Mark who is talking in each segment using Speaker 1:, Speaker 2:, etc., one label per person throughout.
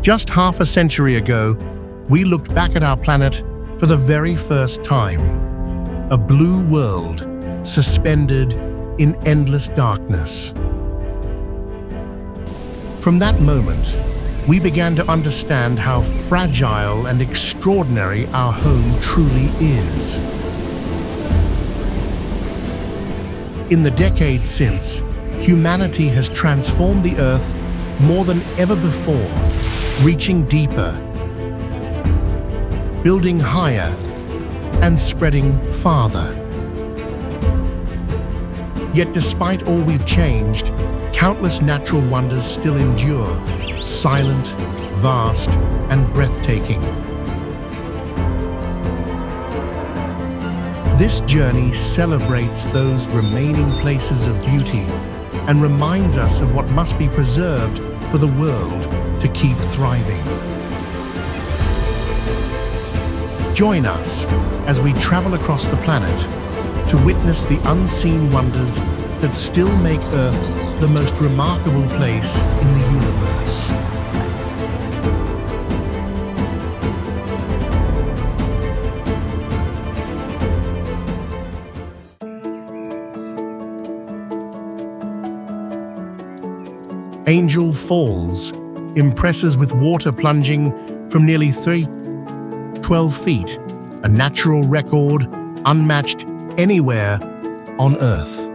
Speaker 1: Just half a century ago, we looked back at our planet for the very first time. A blue world suspended in endless darkness. From that moment, we began to understand how fragile and extraordinary our home truly is. In the decades since, humanity has transformed the Earth more than ever before, reaching deeper, building higher, and spreading farther. Yet despite all we've changed, countless natural wonders still endure, silent, vast, and breathtaking. This journey celebrates those remaining places of beauty and reminds us of what must be preserved for the world to keep thriving. Join us as we travel across the planet to witness the unseen wonders that still make Earth the most remarkable place in the universe. Angel Falls impresses with water plunging from nearly 12 feet, a natural record unmatched anywhere on Earth.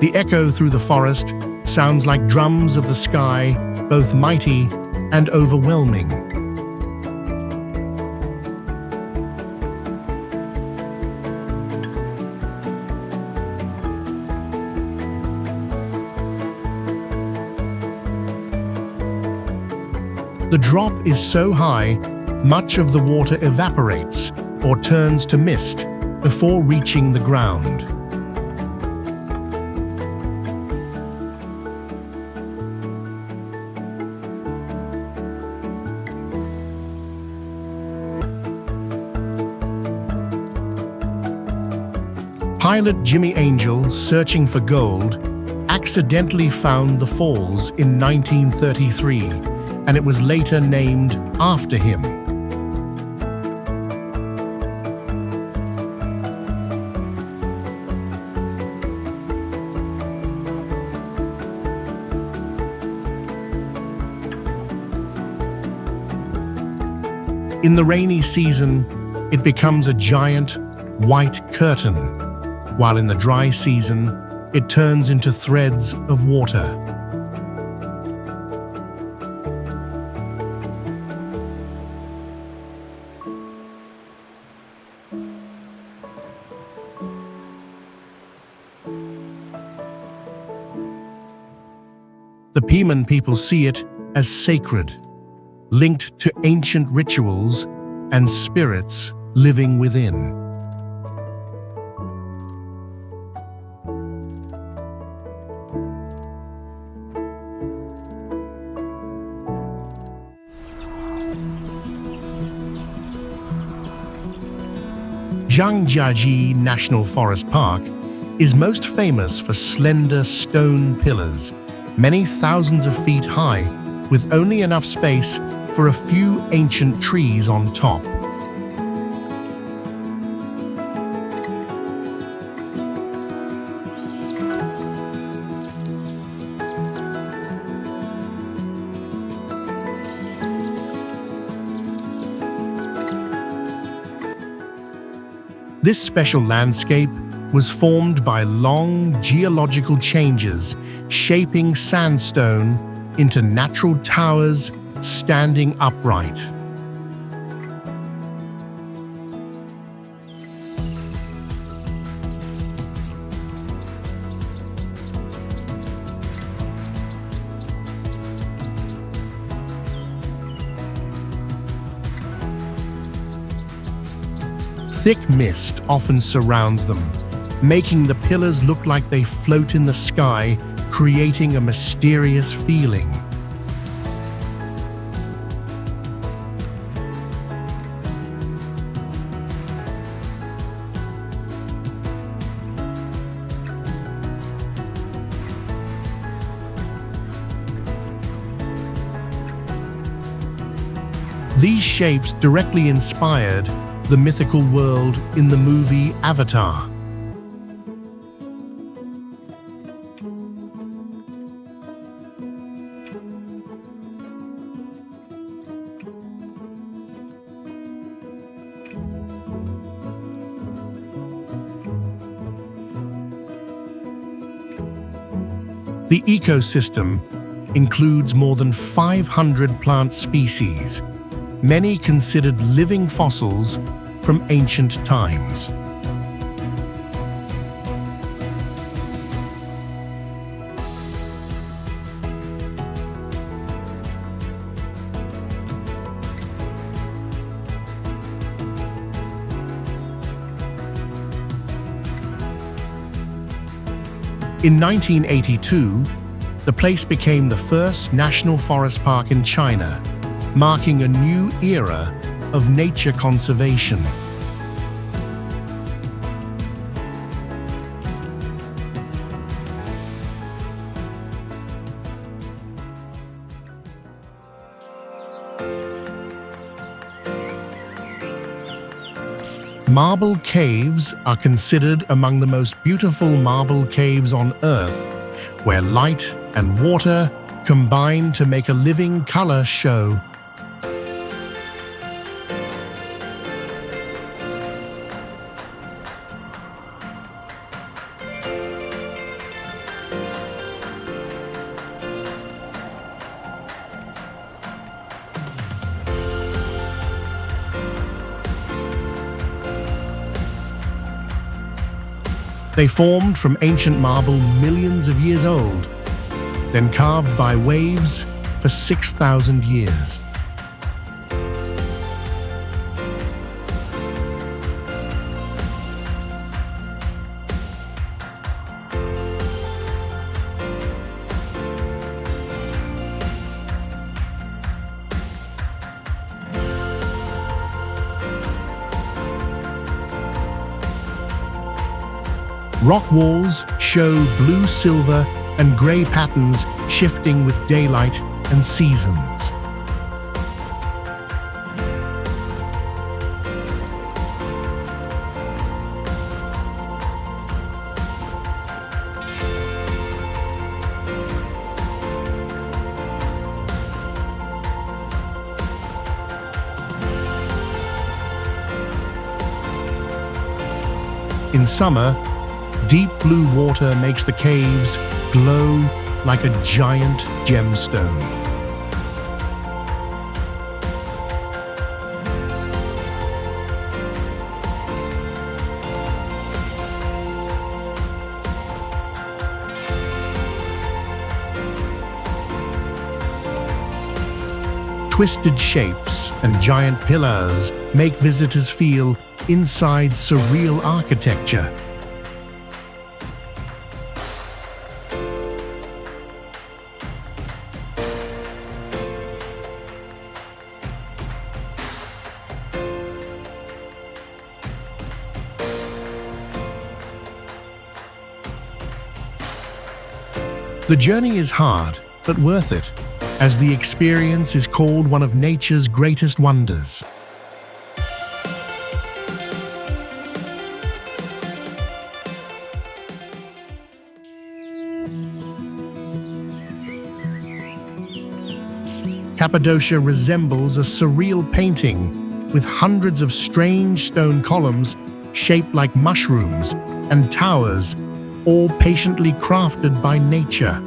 Speaker 1: The echo through the forest sounds like drums of the sky, both mighty and overwhelming. The drop is so high, much of the water evaporates or turns to mist before reaching the ground. Pilot Jimmy Angel, searching for gold, accidentally found the falls in 1933, and it was later named after him. In the rainy season, it becomes a giant white curtain, while in the dry season, it turns into threads of water. The Piman people see it as sacred, linked to ancient rituals and spirits living within. Zhangjiajie National Forest Park is most famous for slender stone pillars, many thousands of feet high, with only enough space for a few ancient trees on top. This special landscape was formed by long geological changes, shaping sandstone into natural towers standing upright. Thick mist often surrounds them, making the pillars look like they float in the sky, creating a mysterious feeling. These shapes directly inspired the mythical world in the movie Avatar. The ecosystem includes more than 500 plant species, many considered living fossils from ancient times. In 1982, the place became the first national forest park in China, marking a new era of nature conservation. Marble caves are considered among the most beautiful marble caves on Earth, where light and water combine to make a living color show. They formed from ancient marble millions of years old, then carved by waves for 6,000 years. Rock walls show blue, silver, and gray patterns shifting with daylight and seasons. In summer, deep blue water makes the caves glow like a giant gemstone. Twisted shapes and giant pillars make visitors feel inside surreal architecture. The journey is hard, but worth it, as the experience is called one of nature's greatest wonders. Cappadocia resembles a surreal painting with hundreds of strange stone columns shaped like mushrooms and towers, all patiently crafted by nature.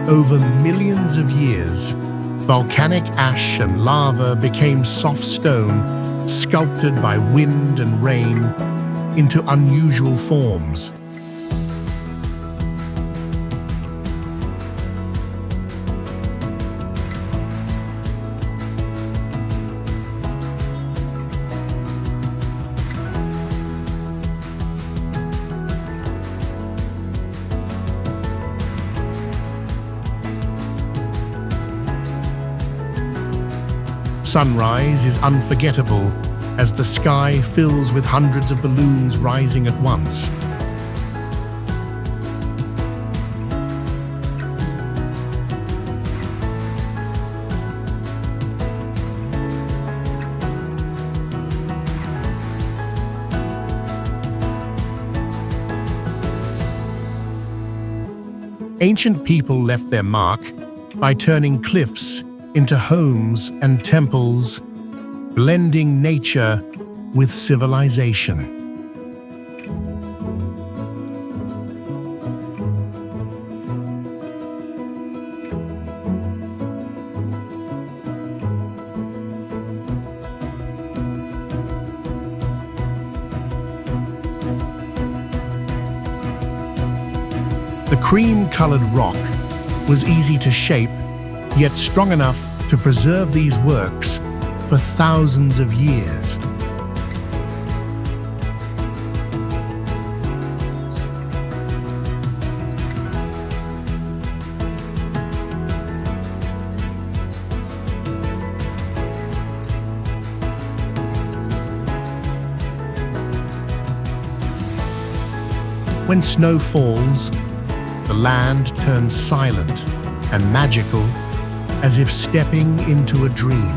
Speaker 1: Over millions of years, volcanic ash and lava became soft stone, sculpted by wind and rain into unusual forms. sunrise is unforgettable as the sky fills with hundreds of balloons rising at once. Ancient people left their mark by turning cliffs into homes and temples, blending nature with civilization. The cream-colored rock was easy to shape, yet strong enough to preserve these works for thousands of years. When snow falls, the land turns silent and magical, as if stepping into a dream.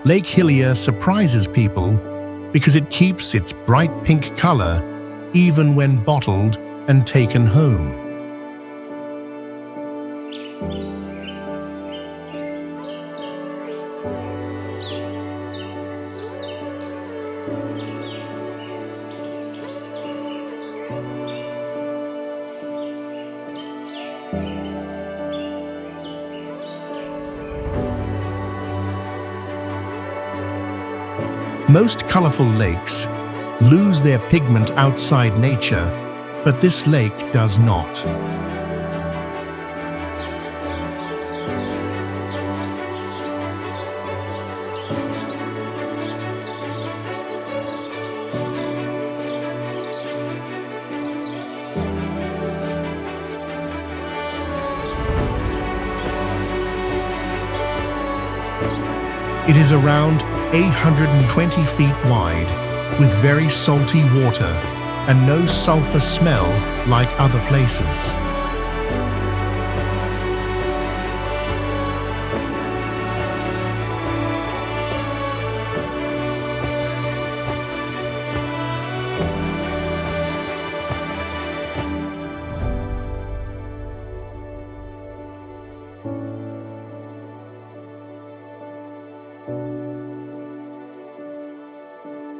Speaker 1: Lake Hillier surprises people because it keeps its bright pink color even when bottled and taken home. Most colorful lakes lose their pigment outside nature, but this lake does not. It is around 820 feet wide, with very salty water and no sulfur smell like other places.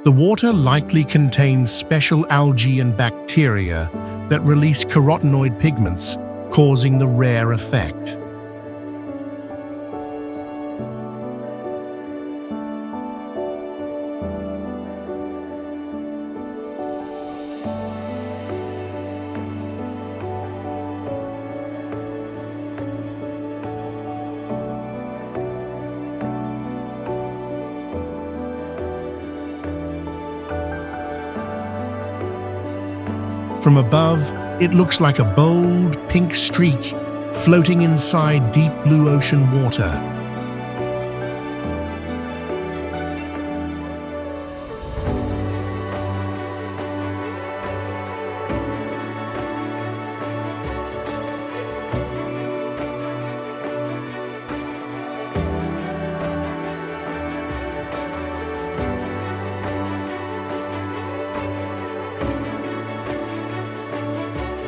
Speaker 1: The water likely contains special algae and bacteria that release carotenoid pigments, causing the rare effect. From above, it looks like a bold pink streak floating inside deep blue ocean water.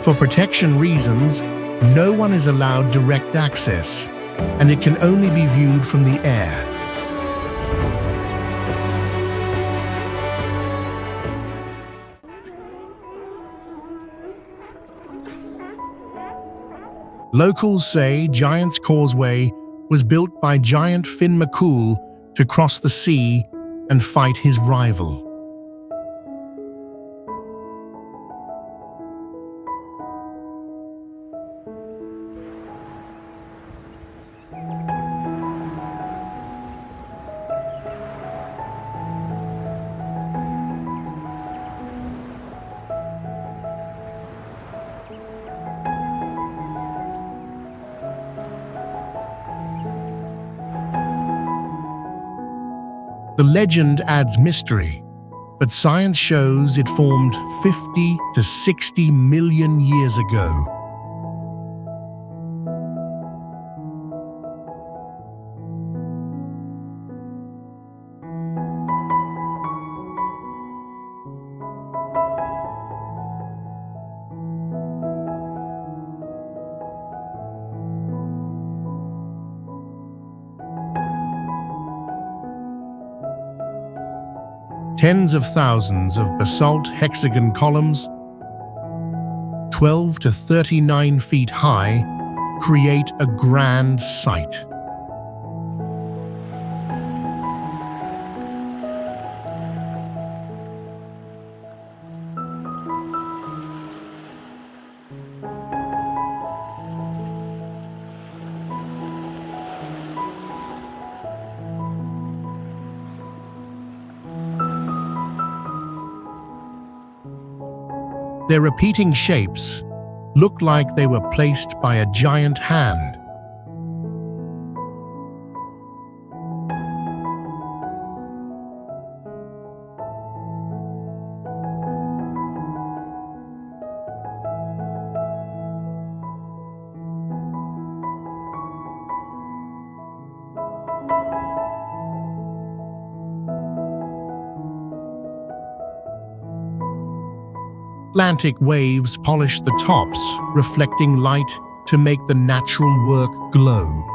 Speaker 1: For protection reasons, no one is allowed direct access, and it can only be viewed from the air. Locals say Giant's Causeway was built by giant Finn McCool to cross the sea and fight his rival. The legend adds mystery, but science shows it formed 50 to 60 million years ago. Tens of thousands of basalt hexagon columns, 12 to 39 feet high, create a grand sight. Their repeating shapes look like they were placed by a giant hand. Atlantic waves polish the tops, reflecting light to make the natural work glow.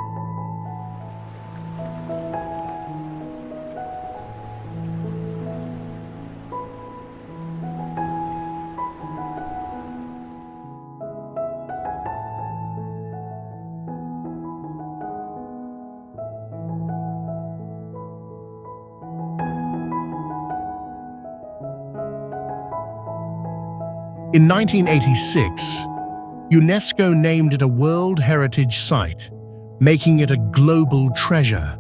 Speaker 1: In 1986, UNESCO named it a World Heritage Site, making it a global treasure.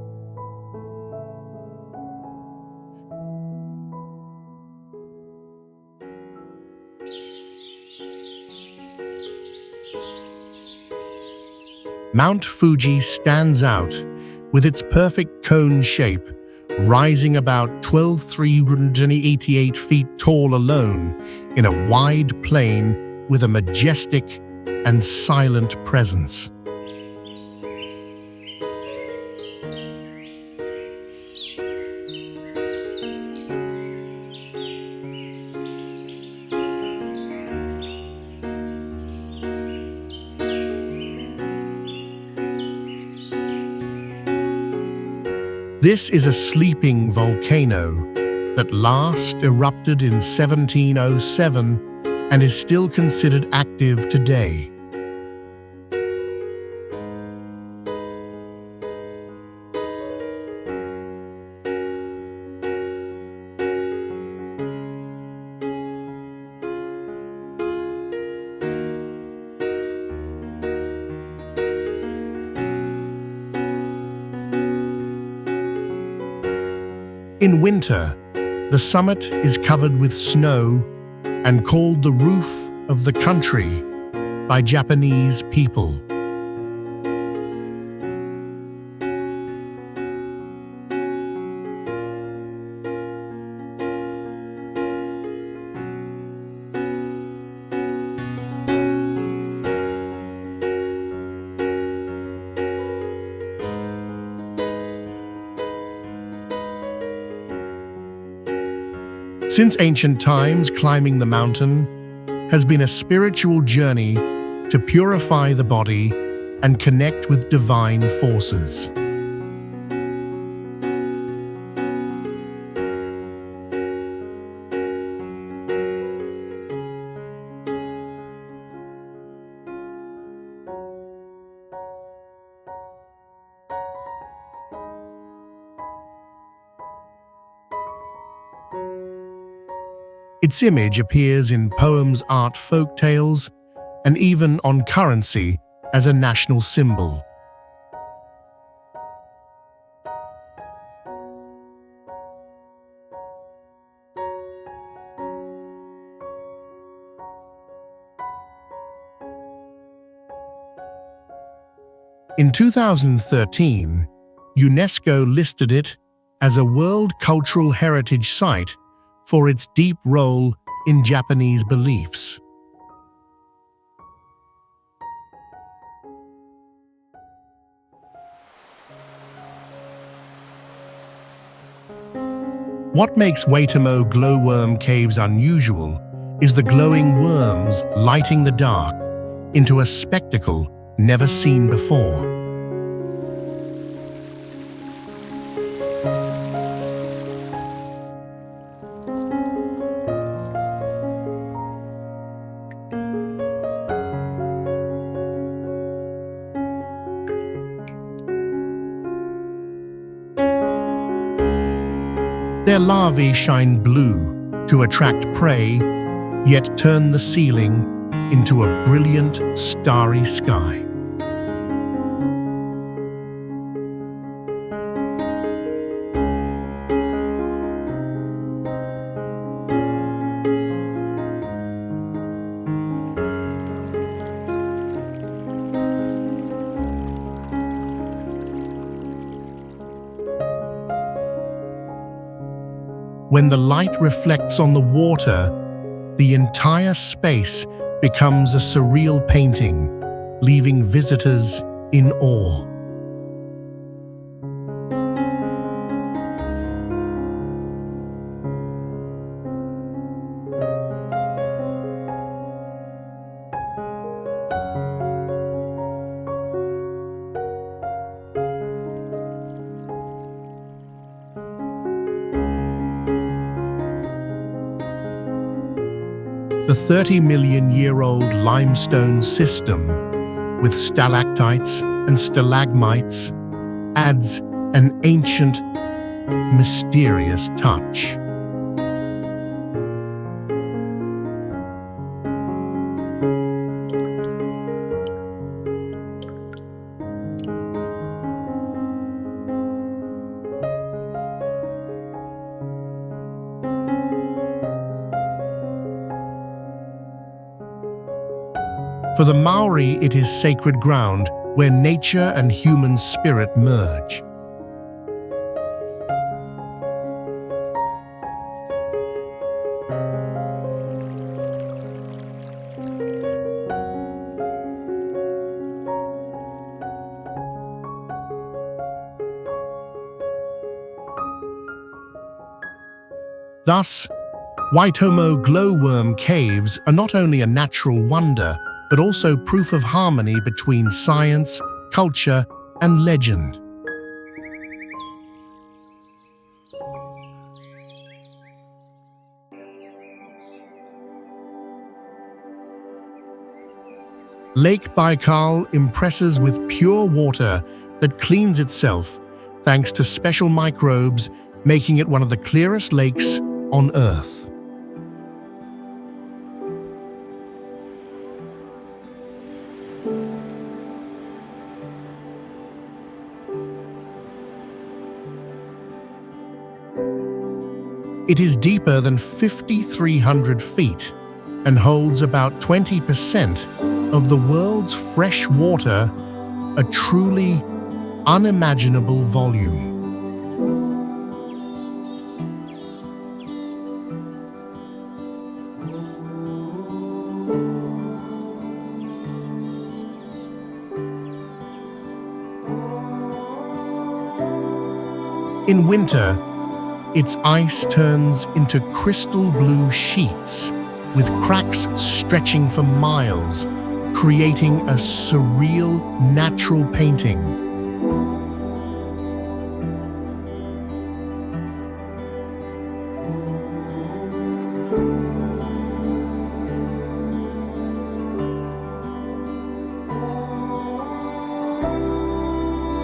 Speaker 1: Mount Fuji stands out with its perfect cone shape, rising about 12,388 feet tall alone in a wide plain with a majestic and silent presence. This is a sleeping volcano that last erupted in 1707 and is still considered active today. In winter, the summit is covered with snow and called the roof of the country by Japanese people. Since ancient times, climbing the mountain has been a spiritual journey to purify the body and connect with divine forces. Its image appears in poems, art, folk tales, and even on currency as a national symbol. In 2013, UNESCO listed it as a World Cultural Heritage Site for its deep role in Japanese beliefs. What makes Waitomo glowworm caves unusual is the glowing worms lighting the dark into a spectacle never seen before. Their larvae shine blue to attract prey, yet turn the ceiling into a brilliant, starry sky. When the light reflects on the water, the entire space becomes a surreal painting, leaving visitors in awe. The 30-million-year-old limestone system, with stalactites and stalagmites, adds an ancient, mysterious touch. For the Maori, it is sacred ground where nature and human spirit merge. Thus, Waitomo glowworm caves are not only a natural wonder, but also proof of harmony between science, culture, and legend. Lake Baikal impresses with pure water that cleans itself thanks to special microbes, making it one of the clearest lakes on Earth. It is deeper than 5,300 feet and holds about 20% of the world's fresh water, a truly unimaginable volume. In winter, its ice turns into crystal blue sheets, with cracks stretching for miles, creating a surreal natural painting.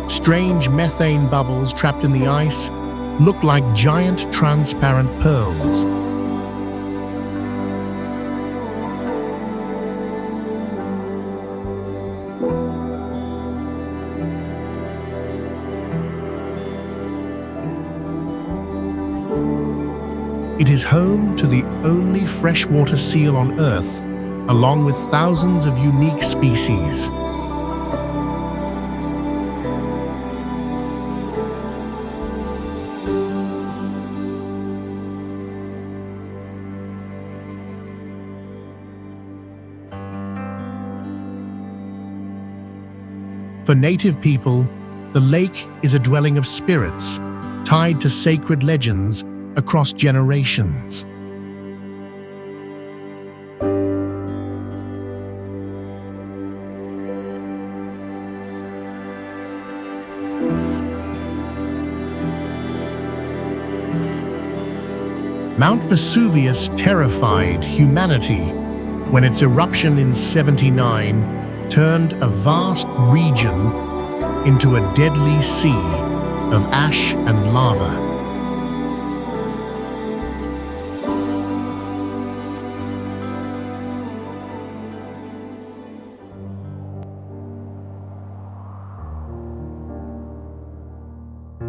Speaker 1: Strange methane bubbles trapped in the ice look like giant transparent pearls. It is home to the only freshwater seal on Earth, along with thousands of unique species. For native people, the lake is a dwelling of spirits tied to sacred legends across generations. Mount Vesuvius terrified humanity when its eruption in 79 turned a vast region into a deadly sea of ash and lava.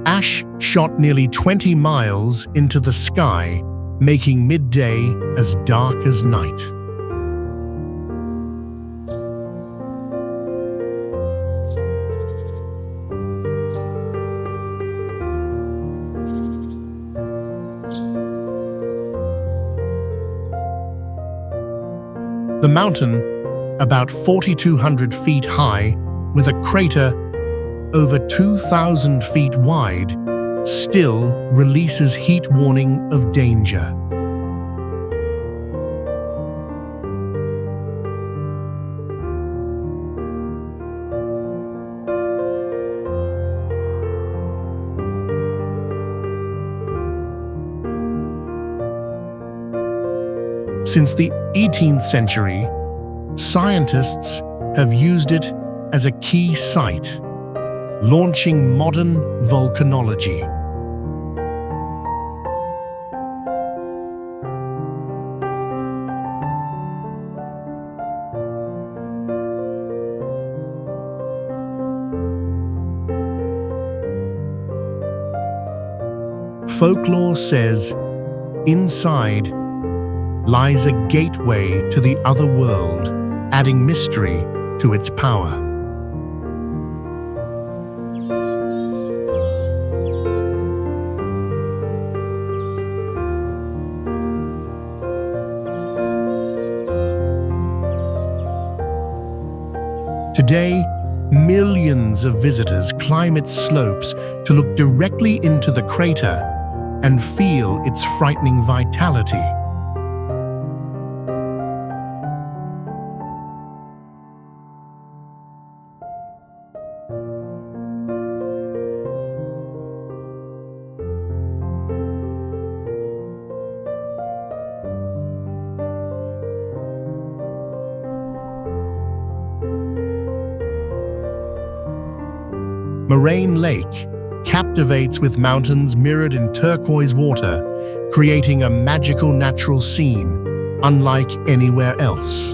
Speaker 1: Ash shot nearly 20 miles into the sky, making midday as dark as night. The mountain, about 4,200 feet high, with a crater over 2,000 feet wide, still releases heat warning of danger. Since the 18th century, scientists have used it as a key site, launching modern volcanology. Folklore says, inside lies a gateway to the other world, adding mystery to its power. Today, millions of visitors climb its slopes to look directly into the crater and feel its frightening vitality. Moraine Lake captivates with mountains mirrored in turquoise water, creating a magical natural scene unlike anywhere else.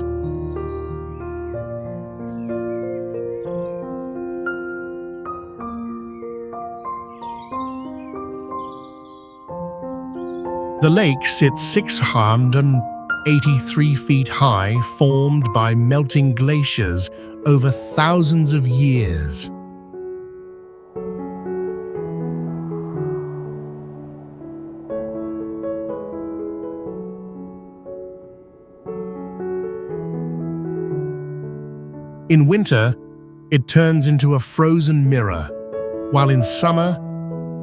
Speaker 1: The lake sits 683 feet high, formed by melting glaciers over thousands of years. In winter, it turns into a frozen mirror, while in summer,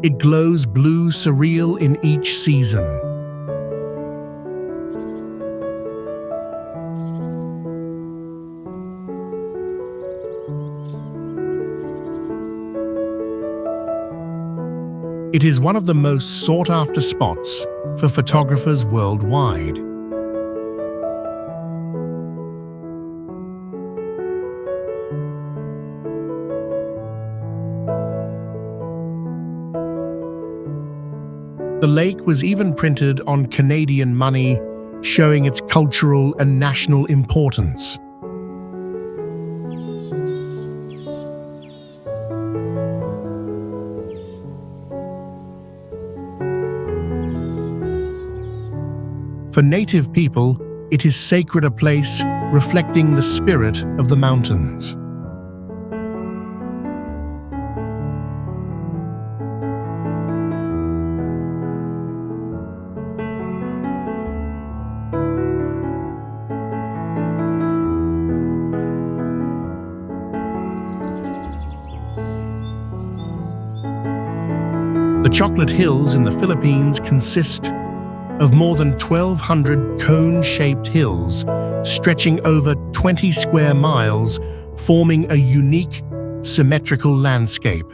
Speaker 1: it glows blue surreal in each season. It is one of the most sought-after spots for photographers worldwide. The lake was even printed on Canadian money, showing its cultural and national importance. For native people, it is sacred, a place reflecting the spirit of the mountains. The Chocolate Hills in the Philippines consist of more than 1,200 cone-shaped hills stretching over 20 square miles, forming a unique, symmetrical landscape.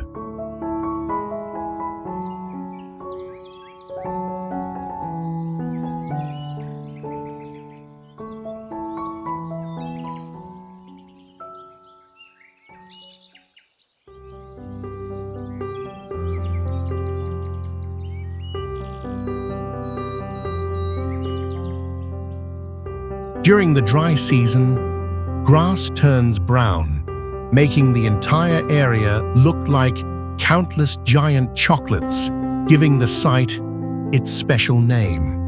Speaker 1: During the dry season, grass turns brown, making the entire area look like countless giant chocolates, giving the site its special name.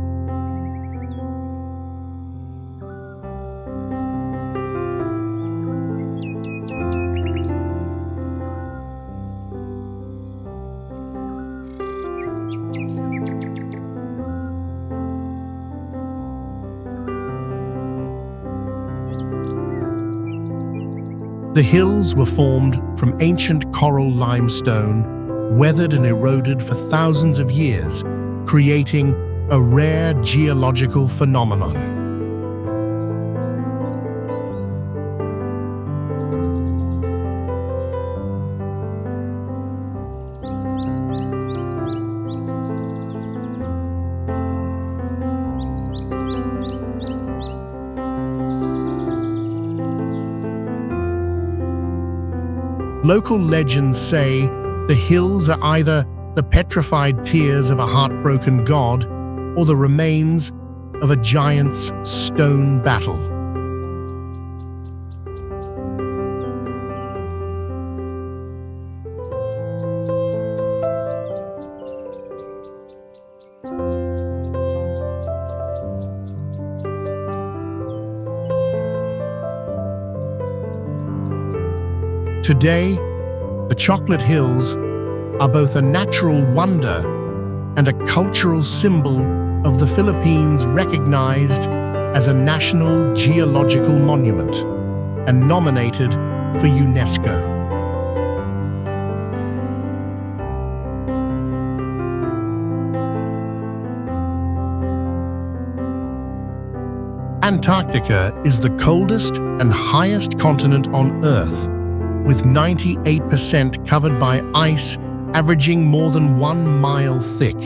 Speaker 1: The hills were formed from ancient coral limestone, weathered and eroded for thousands of years, creating a rare geological phenomenon. Local legends say the hills are either the petrified tears of a heartbroken god or the remains of a giant's stone battle. Today, the Chocolate Hills are both a natural wonder and a cultural symbol of the Philippines, recognized as a national geological monument and nominated for UNESCO. Antarctica is the coldest and highest continent on Earth, with 98% covered by ice, averaging more than 1 mile thick.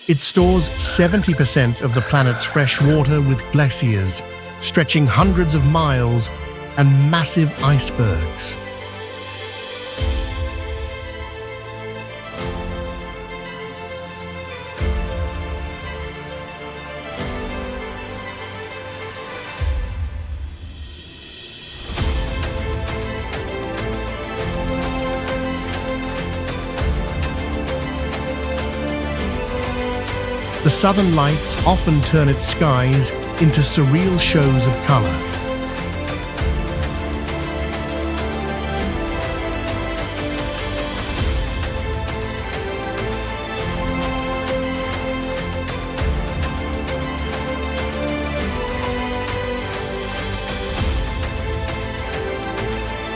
Speaker 1: It stores 70% of the planet's fresh water with glaciers, stretching hundreds of miles, and massive icebergs. The southern lights often turn its skies into surreal shows of color.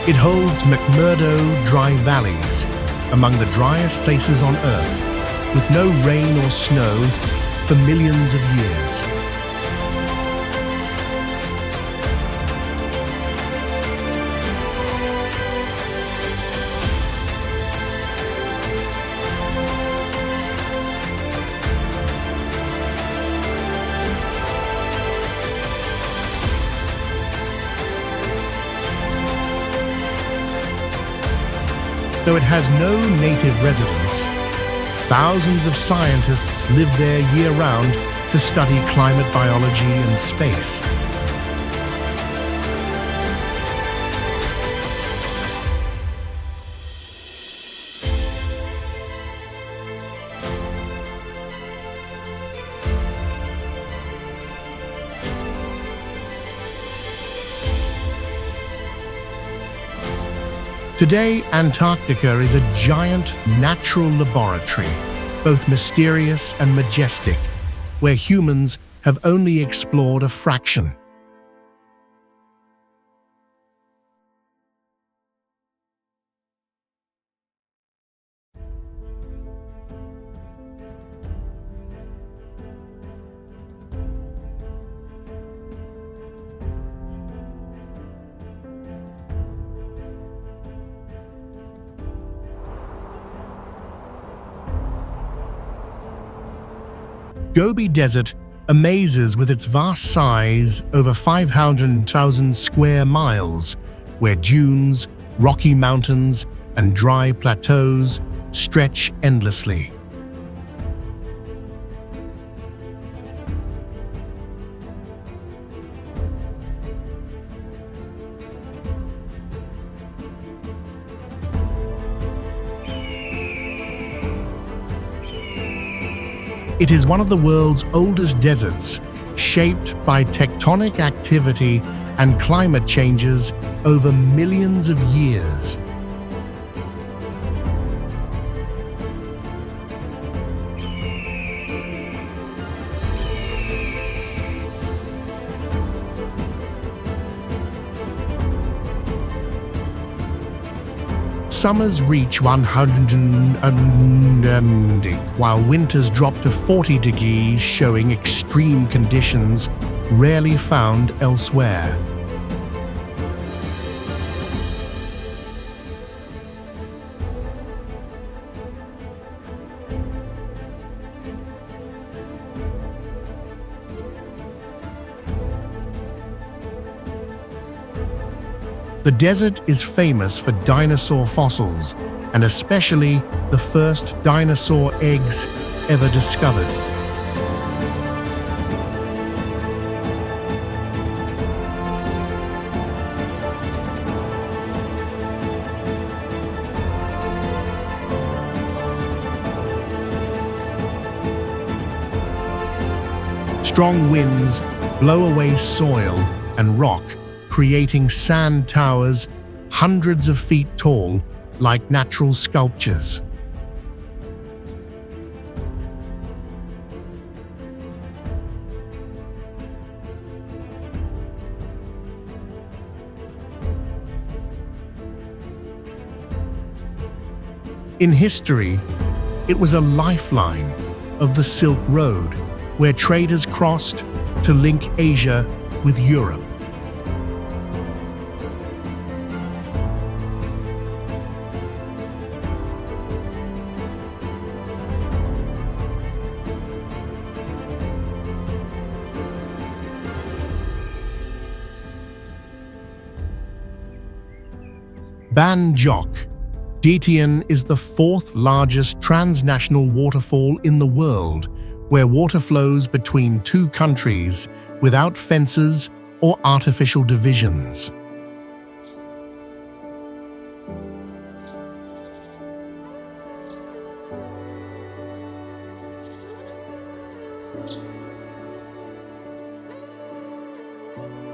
Speaker 1: It holds McMurdo dry valleys, among the driest places on Earth, with no rain or snow for millions of years. Though it has no native residents, thousands of scientists live there year-round to study climate biology and space. Today, Antarctica is a giant natural laboratory, both mysterious and majestic, where humans have only explored a fraction. Gobi Desert amazes with its vast size, over 500,000 square miles, where dunes, rocky mountains, and dry plateaus stretch endlessly. It is one of the world's oldest deserts, shaped by tectonic activity and climate changes over millions of years. Summers reach 100 while winters drop to 40 degrees, showing extreme conditions rarely found elsewhere. The desert is famous for dinosaur fossils, and especially the first dinosaur eggs ever discovered. Strong winds blow away soil and rock, creating sand towers hundreds of feet tall, like natural sculptures. In history, it was a lifeline of the Silk Road, where traders crossed to link Asia with Europe. Gioc-Detian is the fourth largest transnational waterfall in the world, where water flows between two countries without fences or artificial divisions.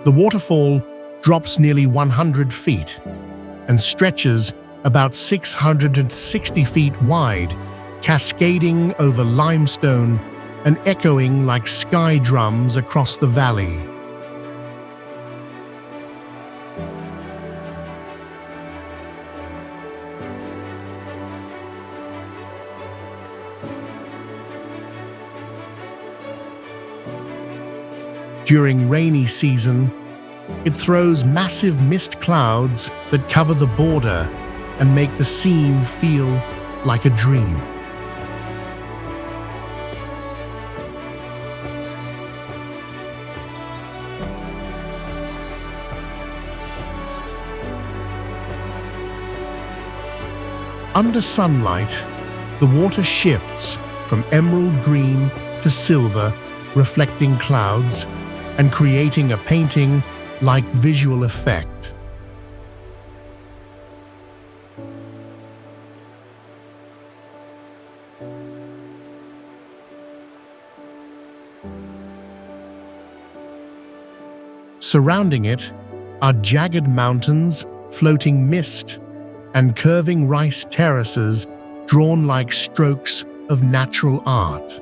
Speaker 1: The waterfall drops nearly 100 feet and stretches about 660 feet wide, cascading over limestone and echoing like sky drums across the valley. During rainy season, it throws massive mist clouds that cover the border and make the scene feel like a dream. Under sunlight, the water shifts from emerald green to silver, reflecting clouds and creating a painting-like visual effect. Surrounding it are jagged mountains, floating mist, and curving rice terraces drawn like strokes of natural art.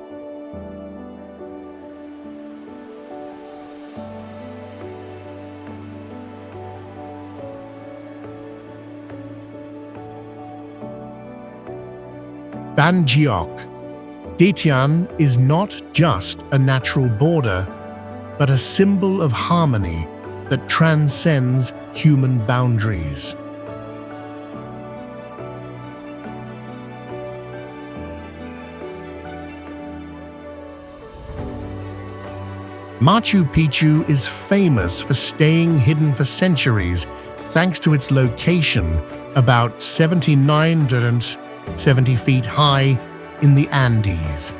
Speaker 1: Gioc-Detian is not just a natural border, but a symbol of harmony that transcends human boundaries. Machu Picchu is famous for staying hidden for centuries thanks to its location about 7970 feet high in the Andes.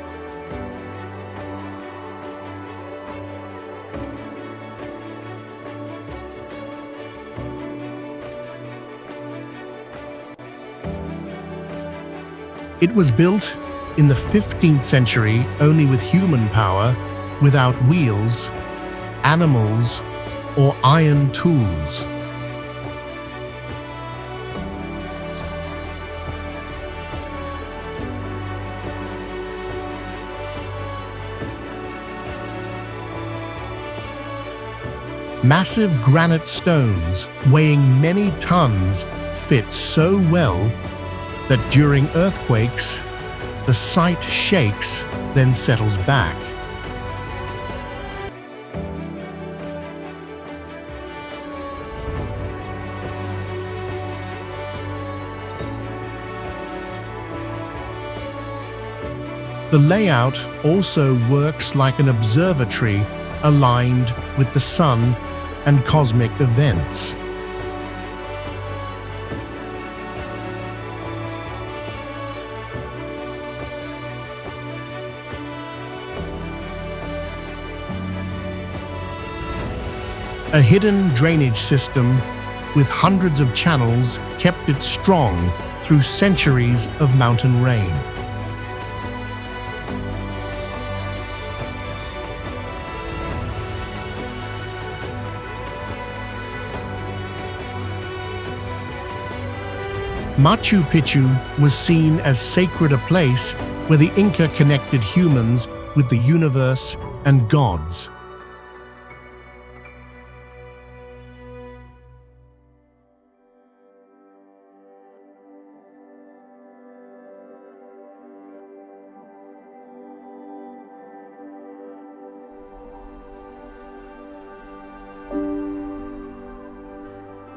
Speaker 1: It was built in the 15th century only with human power, without wheels, animals, or iron tools. Massive granite stones weighing many tons fit so well that during earthquakes, the site shakes, then settles back. The layout also works like an observatory aligned with the sun and cosmic events. A hidden drainage system with hundreds of channels kept it strong through centuries of mountain rain. Machu Picchu was seen as sacred a place where the Inca connected humans with the universe and gods.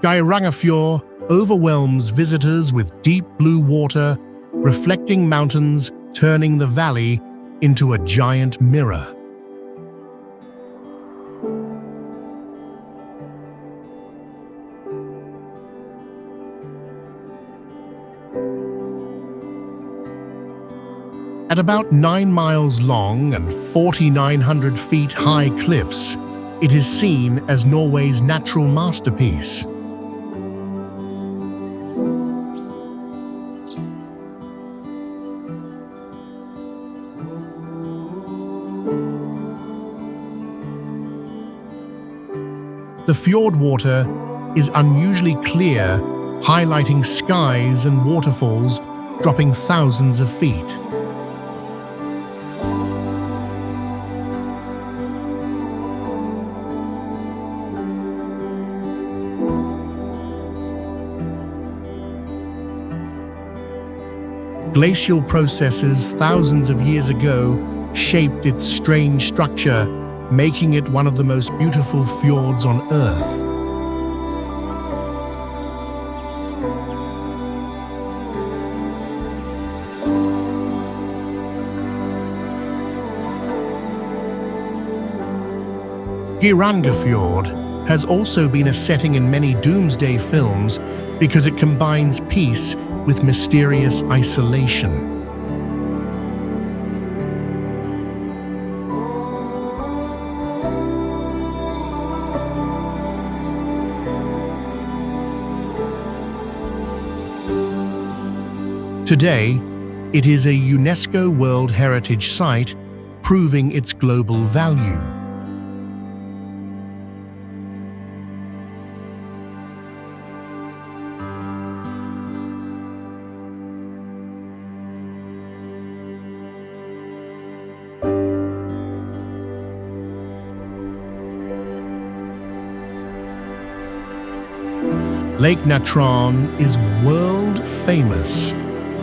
Speaker 1: Geiranger Fjord overwhelms visitors with deep blue water, reflecting mountains, turning the valley into a giant mirror. At about 9 miles long and 4,900 feet high cliffs, it is seen as Norway's natural masterpiece. The fjord water is unusually clear, highlighting skies and waterfalls dropping thousands of feet. Glacial processes thousands of years ago shaped its strange structure, making it one of the most beautiful fjords on Earth. Geiranger Fjord has also been a setting in many doomsday films because it combines peace with mysterious isolation. Today, it is a UNESCO World Heritage Site, proving its global value. Lake Natron is world famous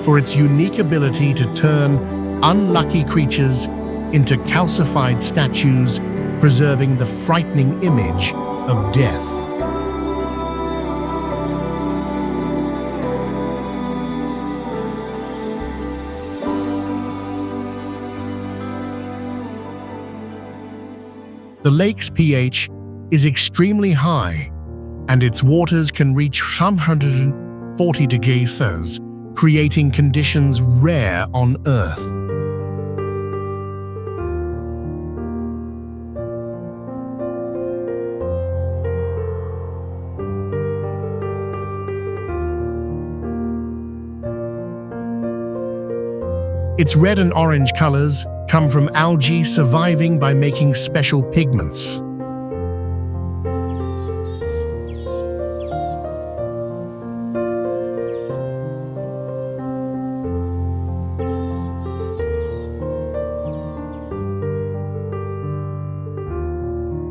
Speaker 1: for its unique ability to turn unlucky creatures into calcified statues, preserving the frightening image of death. The lake's pH is extremely high, and its waters can reach 140 degrees Celsius, creating conditions rare on Earth. Its red and orange colors come from algae surviving by making special pigments.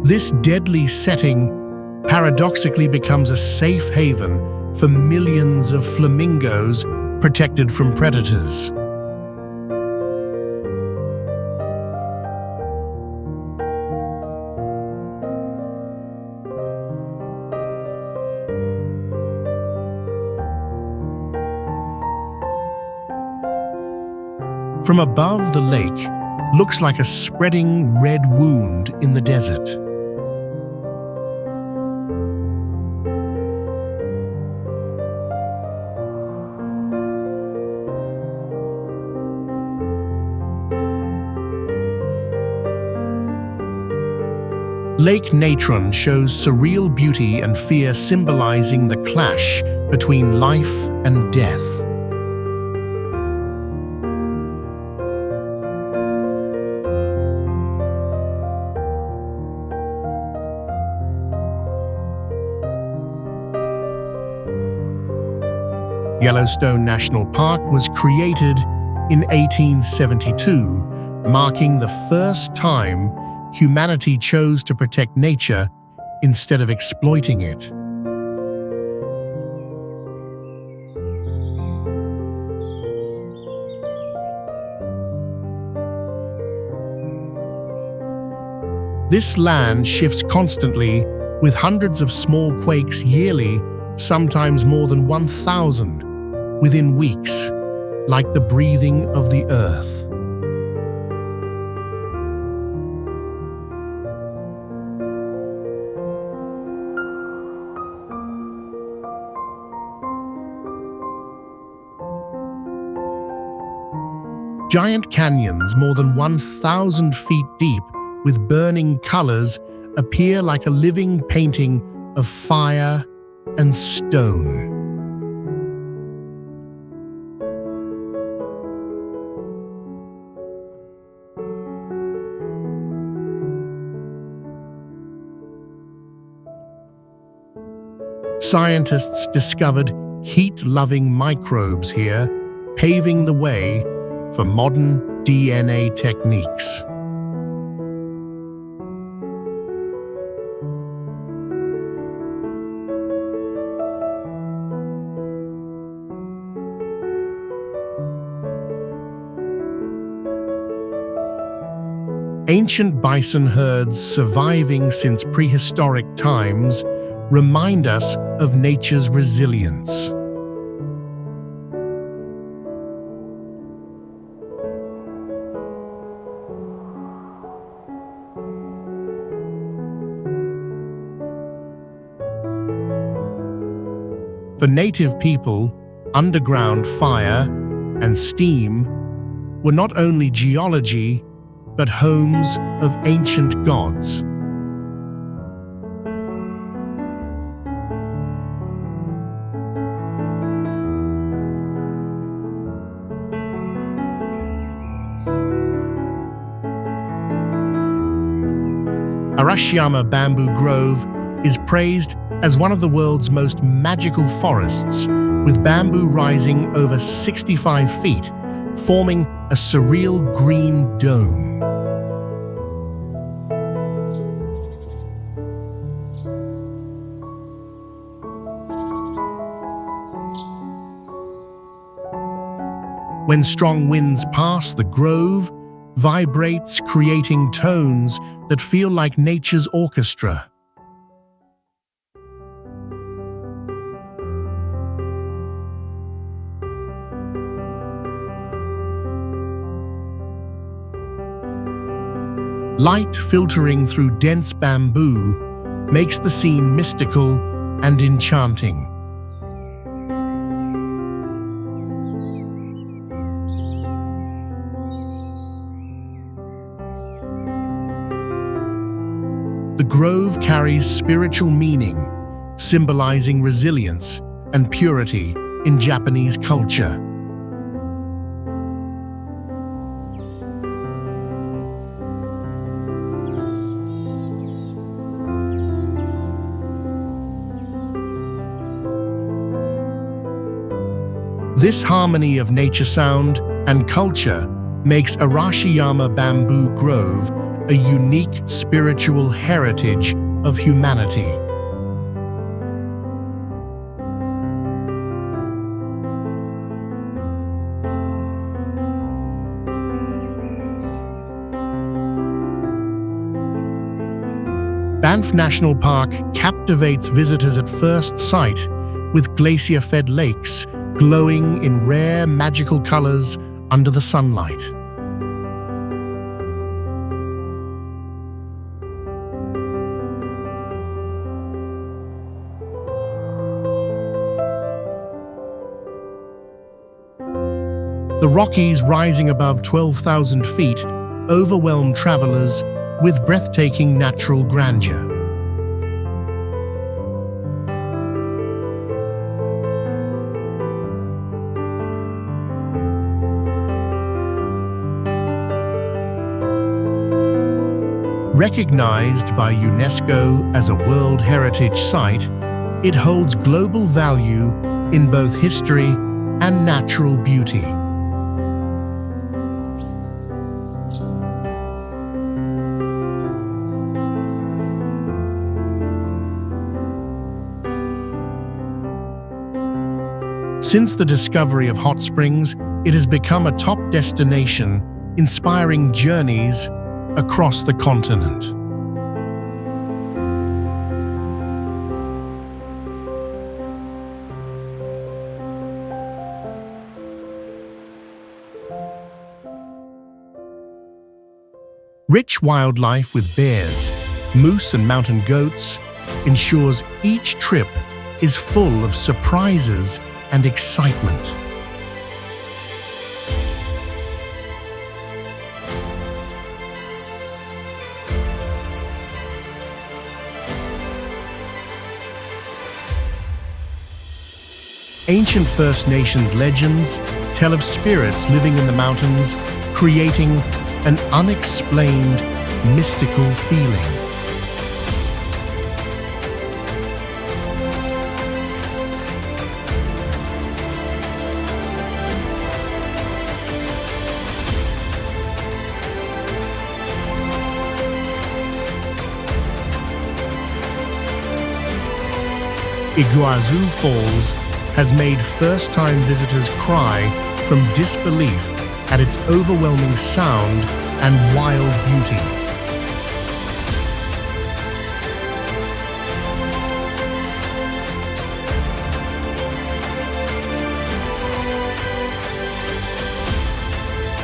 Speaker 1: This deadly setting paradoxically becomes a safe haven for millions of flamingos protected from predators. From above, the lake looks like a spreading red wound in the desert. Lake Natron shows surreal beauty and fear, symbolizing the clash between life and death. Yellowstone National Park was created in 1872, marking the first time humanity chose to protect nature instead of exploiting it. This land shifts constantly, with hundreds of small quakes yearly, sometimes more than 1,000 within weeks, like the breathing of the earth. Giant canyons more than 1,000 feet deep with burning colors appear like a living painting of fire and stone. Scientists discovered heat-loving microbes here, paving the way for modern DNA techniques. Ancient bison herds surviving since prehistoric times remind us of nature's resilience. For native people, underground fire and steam were not only geology, but homes of ancient gods. Arashiyama Bamboo Grove is praised as one of the world's most magical forests, with bamboo rising over 65 feet, forming a surreal green dome. When strong winds pass, the grove vibrates, creating tones that feel like nature's orchestra. Light filtering through dense bamboo makes the scene mystical and enchanting. The grove carries spiritual meaning, symbolizing resilience and purity in Japanese culture. This harmony of nature sound and culture makes Arashiyama Bamboo Grove a unique spiritual heritage of humanity. Banff National Park captivates visitors at first sight with glacier-fed lakes glowing in rare magical colors under the sunlight. The Rockies, rising above 12,000 feet, overwhelm travelers with breathtaking natural grandeur. Recognized by UNESCO as a World Heritage Site, it holds global value in both history and natural beauty. Since the discovery of hot springs, it has become a top destination, inspiring journeys across the continent. Rich wildlife with bears, moose and mountain goats ensures each trip is full of surprises and excitement. Ancient First Nations legends tell of spirits living in the mountains, creating an unexplained, mystical feeling. Iguazu Falls has made first-time visitors cry from disbelief at its overwhelming sound and wild beauty.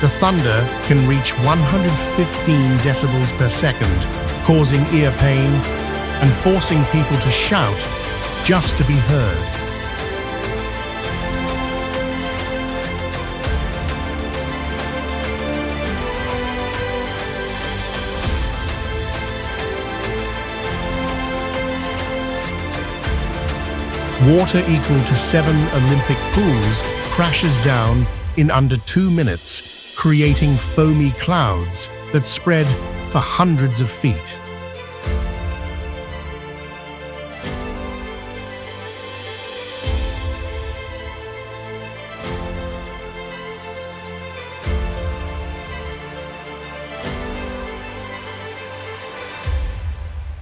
Speaker 1: The thunder can reach 115 decibels per second, causing ear pain and forcing people to shout just to be heard. Water equal to 7 Olympic pools crashes down in under 2 minutes, creating foamy clouds that spread for hundreds of feet.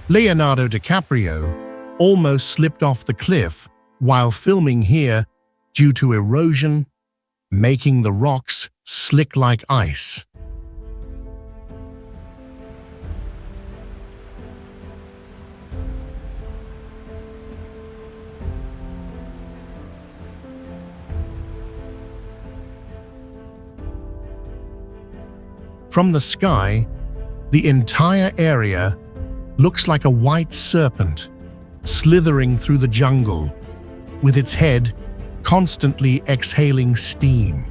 Speaker 1: Leonardo DiCaprio almost slipped off the cliff while filming here due to erosion, making the rocks slick like ice. From the sky, the entire area looks like a white serpent slithering through the jungle, with its head constantly exhaling steam.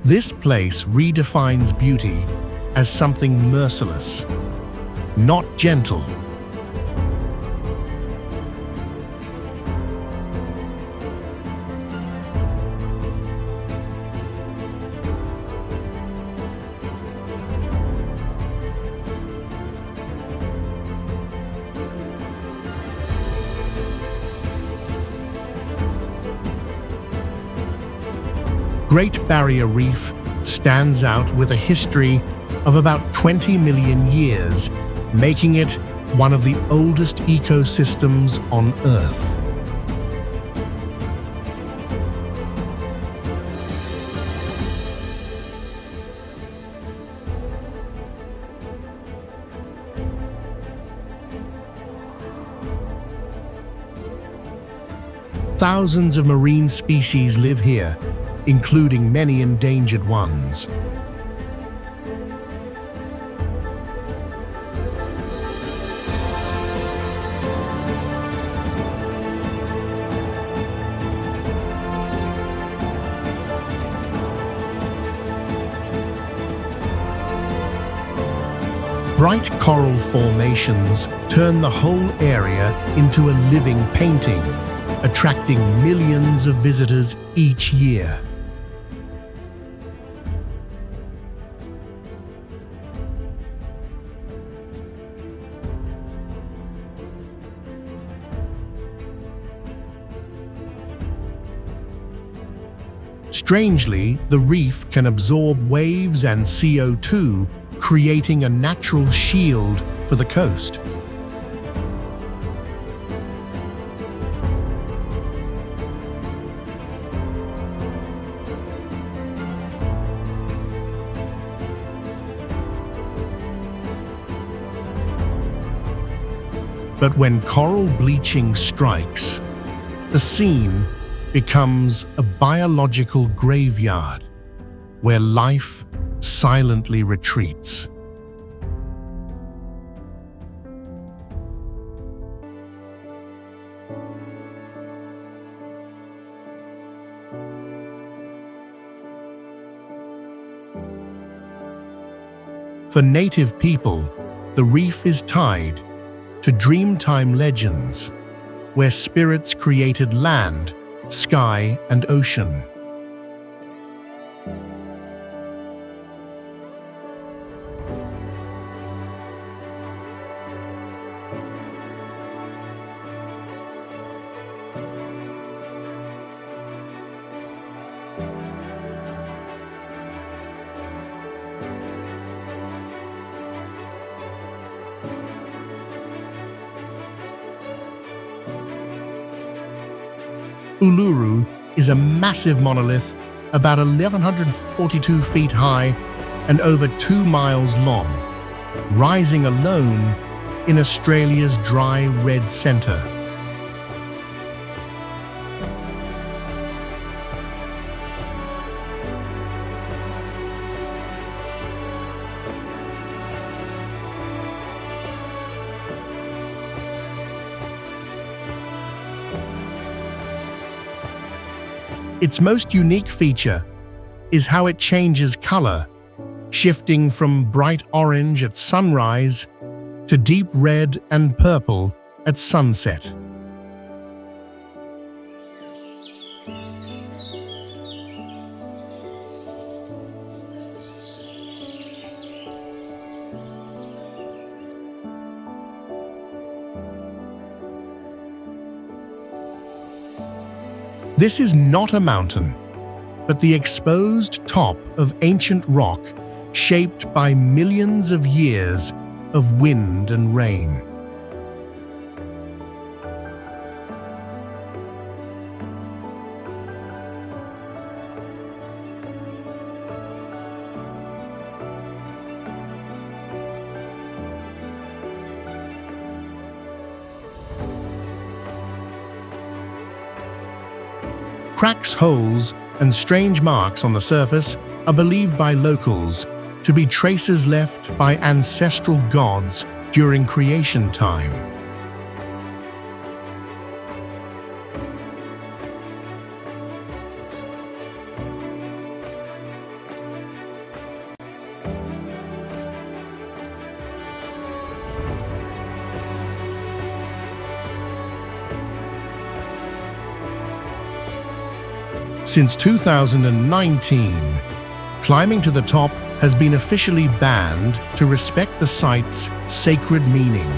Speaker 1: This place redefines beauty as something merciless, not gentle. Great Barrier Reef stands out with a history of about 20 million years, making it one of the oldest ecosystems on Earth. Thousands of marine species live here, including many endangered ones. Bright coral formations turn the whole area into a living painting, attracting millions of visitors each year. Strangely, the reef can absorb waves and CO2, creating a natural shield for the coast. But when coral bleaching strikes, the scene becomes a biological graveyard where life silently retreats. For native people, the reef is tied to Dreamtime legends, where spirits created land, sky, and ocean. Uluru is a massive monolith about 1,142 feet high and over 2 miles long, rising alone in Australia's dry red centre. Its most unique feature is how it changes color, shifting from bright orange at sunrise to deep red and purple at sunset. This is not a mountain, but the exposed top of ancient rock shaped by millions of years of wind and rain. Cracks, holes, and strange marks on the surface are believed by locals to be traces left by ancestral gods during creation time. Since 2019, climbing to the top has been officially banned to respect the site's sacred meaning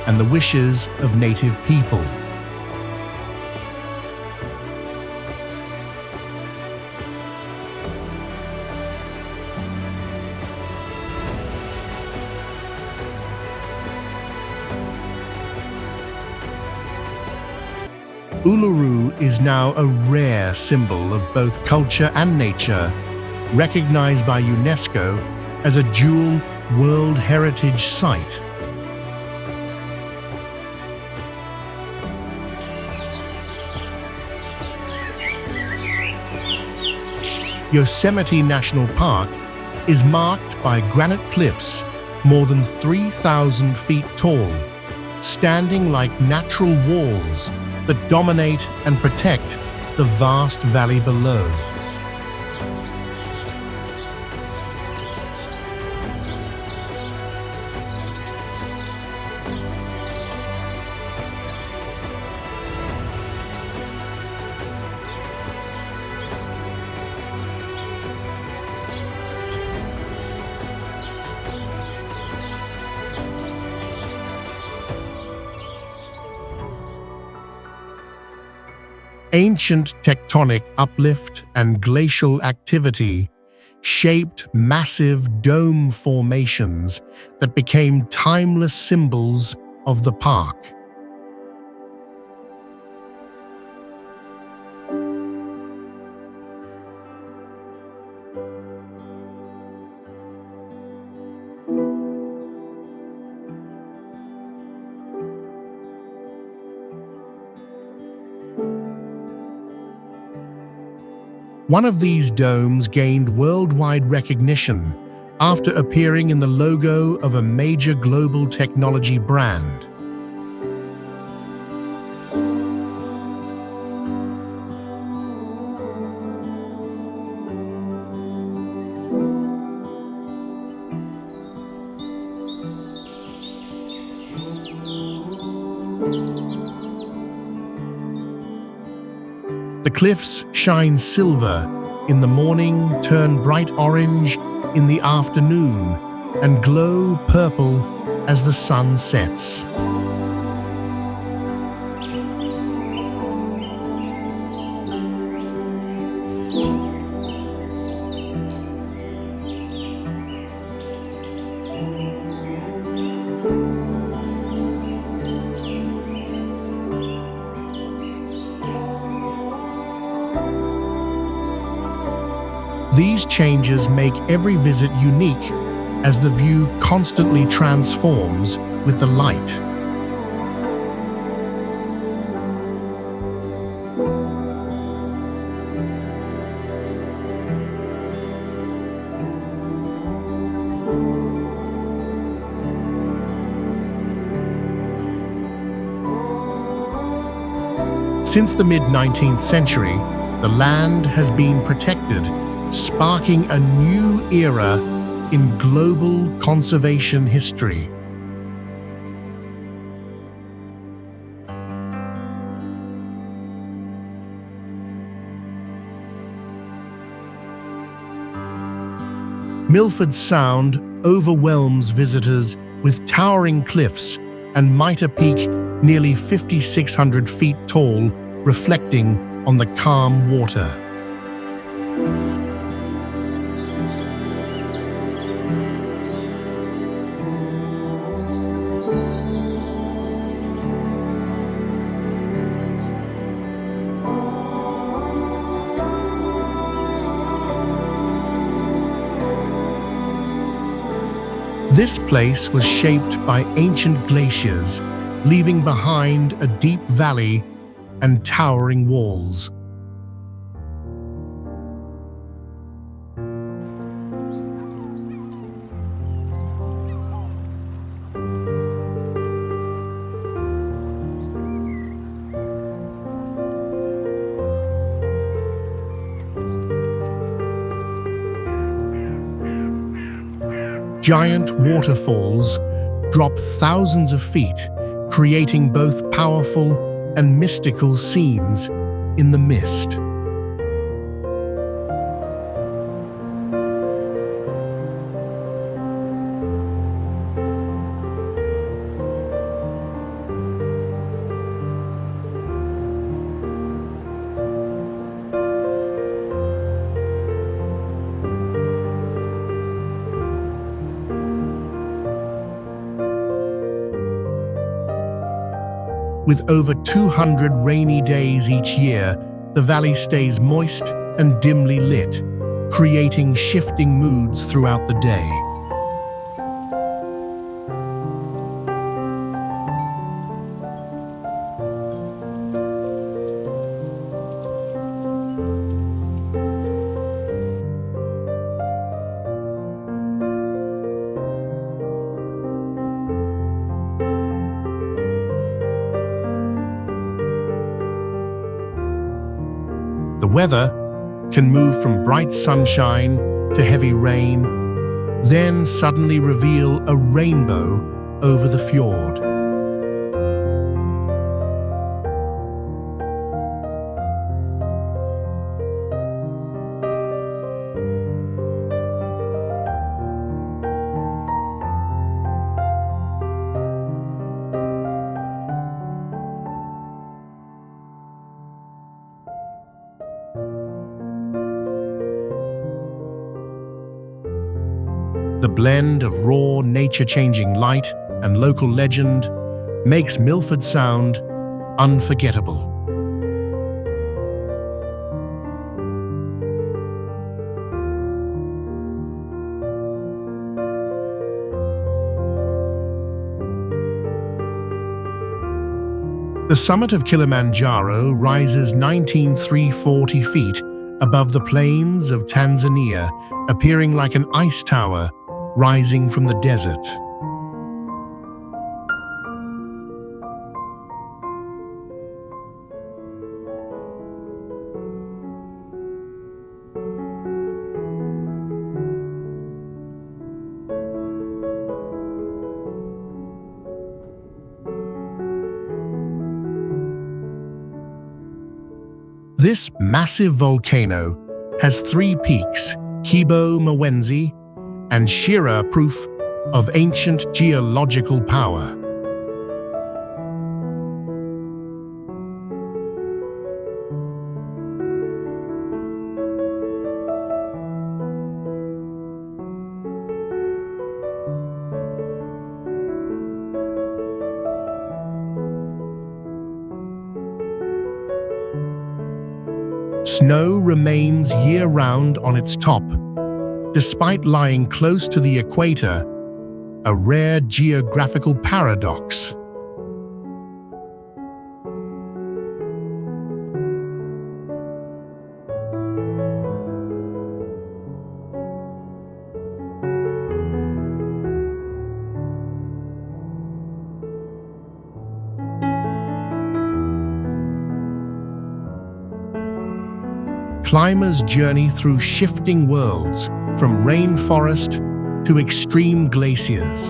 Speaker 1: and the wishes of native people. Uluru is now a rare symbol of both culture and nature, recognized by UNESCO as a dual World Heritage Site. Yosemite National Park is marked by granite cliffs more than 3,000 feet tall, standing like natural walls that dominate and protect the vast valley below. Ancient tectonic uplift and glacial activity shaped massive dome formations that became timeless symbols of the park. One of these domes gained worldwide recognition after appearing in the logo of a major global technology brand. The cliffs shine silver in the morning, turn bright orange in the afternoon, and glow purple as the sun sets. These changes make every visit unique as the view constantly transforms with the light. Since the mid-19th century, the land has been protected, sparking a new era in global conservation history. Milford Sound overwhelms visitors with towering cliffs and Mitre Peak nearly 5,600 feet tall, reflecting on the calm water. This place was shaped by ancient glaciers, leaving behind a deep valley and towering walls. Giant waterfalls drop thousands of feet, creating both powerful and mystical scenes in the mist. With over 200 rainy days each year, the valley stays moist and dimly lit, creating shifting moods throughout the day. The weather can move from bright sunshine to heavy rain, then suddenly reveal a rainbow over the fjord. The blend of raw, nature-changing light and local legend makes Milford Sound unforgettable. The summit of Kilimanjaro rises 19,340 feet above the plains of Tanzania, appearing like an ice tower rising from the desert. This massive volcano has three peaks, Kibo Mwenzi and Shira, proof of ancient geological power. Snow remains year-round on its top, despite lying close to the equator, a rare geographical paradox. Climbers journey through shifting worlds, from rainforest to extreme glaciers.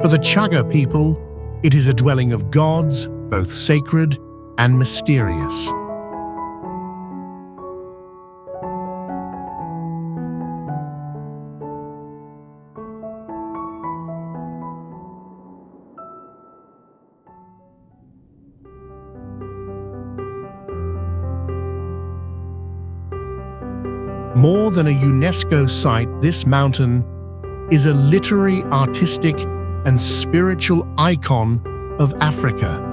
Speaker 1: For the Chaga people, it is a dwelling of gods, both sacred and mysterious. More than a UNESCO site, this mountain is a literary, artistic, and spiritual icon of Africa.